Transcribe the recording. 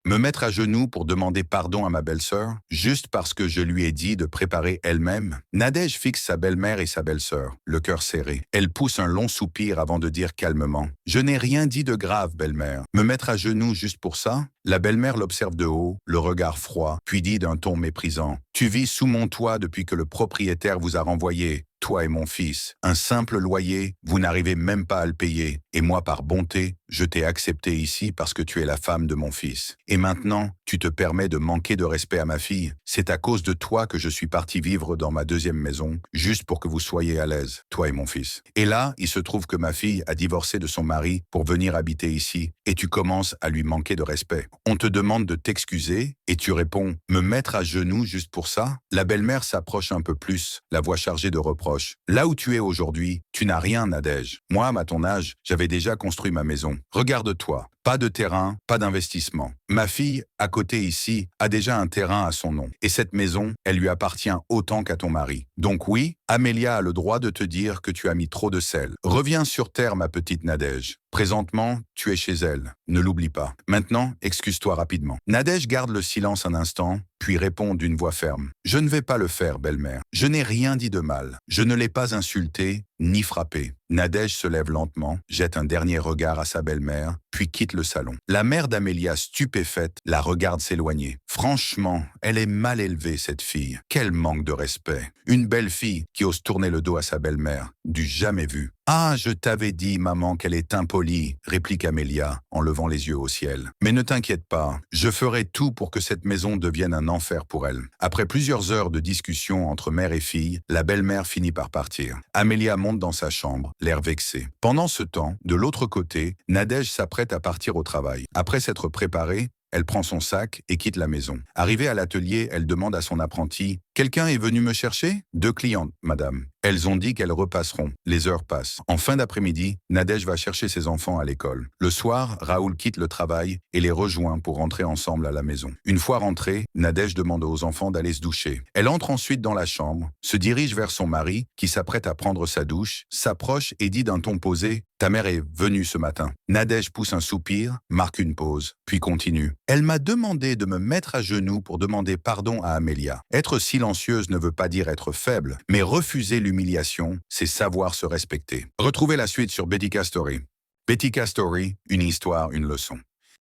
Me mettre à genoux pour demander pardon à ma belle-sœur, juste parce que je lui ai dit de préparer elle-même. Nadège fixe sa belle-mère et sa belle-sœur, le cœur serré. Elle pousse un long soupir avant de dire calmement: « Je n'ai rien dit de grave, belle-mère. Me mettre à genoux juste pour ça ?» La belle-mère l'observe de haut, le regard froid, puis dit d'un ton méprisant: « Tu vis sous mon toit depuis que le propriétaire vous a renvoyé. Toi et mon fils, un simple loyer, vous n'arrivez même pas à le payer. Et moi, par bonté, je t'ai accepté ici parce que tu es la femme de mon fils. Et maintenant, tu te permets de manquer de respect à ma fille. C'est à cause de toi que je suis parti vivre dans ma deuxième maison, juste pour que vous soyez à l'aise, toi et mon fils. Et là, il se trouve que ma fille a divorcé de son mari pour venir habiter ici, et tu commences à lui manquer de respect. On te demande de t'excuser, et tu réponds: « Me mettre à genoux juste pour ça ?» La belle-mère s'approche un peu plus, la voix chargée de reproches. Là où tu es aujourd'hui, tu n'as rien, Nadège. Moi, à ton âge, j'avais déjà construit ma maison. Regarde-toi. Pas de terrain, pas d'investissement. Ma fille, à côté ici, a déjà un terrain à son nom. Et cette maison, elle lui appartient autant qu'à ton mari. Donc oui, Amélia a le droit de te dire que tu as mis trop de sel. Reviens sur terre, ma petite Nadège. Présentement, tu es chez elle. Ne l'oublie pas. Maintenant, excuse-toi rapidement. Nadège garde le silence un instant, puis répond d'une voix ferme: « Je ne vais pas le faire, belle-mère. Je n'ai rien dit de mal. Je ne l'ai pas insulté, ni frappé. » Nadège se lève lentement, jette un dernier regard à sa belle-mère, puis quitte le salon. La mère d'Amélia, stupéfaite, la regarde s'éloigner. Franchement, elle est mal élevée, cette fille. Quel manque de respect. Une belle fille qui ose tourner le dos à sa belle-mère. Du jamais vu. « Ah, je t'avais dit, maman, qu'elle est impolie, » réplique Amélia, en levant les yeux au ciel. « Mais ne t'inquiète pas, je ferai tout pour que cette maison devienne un enfer pour elle. » Après plusieurs heures de discussion entre mère et fille, la belle-mère finit par partir. Amélia monte dans sa chambre, l'air vexé. Pendant ce temps, de l'autre côté, Nadège s'apprête à partir au travail. Après s'être préparée, elle prend son sac et quitte la maison. Arrivée à l'atelier, elle demande à son apprenti: « Quelqu'un est venu me chercher ?»« 2 clientes, madame. Elles ont dit qu'elles repasseront. Les heures passent. En fin d'après-midi, Nadège va chercher ses enfants à l'école. Le soir, Raoul quitte le travail et les rejoint pour rentrer ensemble à la maison. Une fois rentrée, Nadège demande aux enfants d'aller se doucher. Elle entre ensuite dans la chambre, se dirige vers son mari, qui s'apprête à prendre sa douche, s'approche et dit d'un ton posé: « Ta mère est venue ce matin. » Nadège pousse un soupir, marque une pause, puis continue: « Elle m'a demandé de me mettre à genoux pour demander pardon à Amélia. Être silencieuse ne veut pas dire être faible, mais refuser l'humiliation, c'est savoir se respecter. » Retrouvez la suite sur Betica Story. Betica Story, une histoire, une leçon.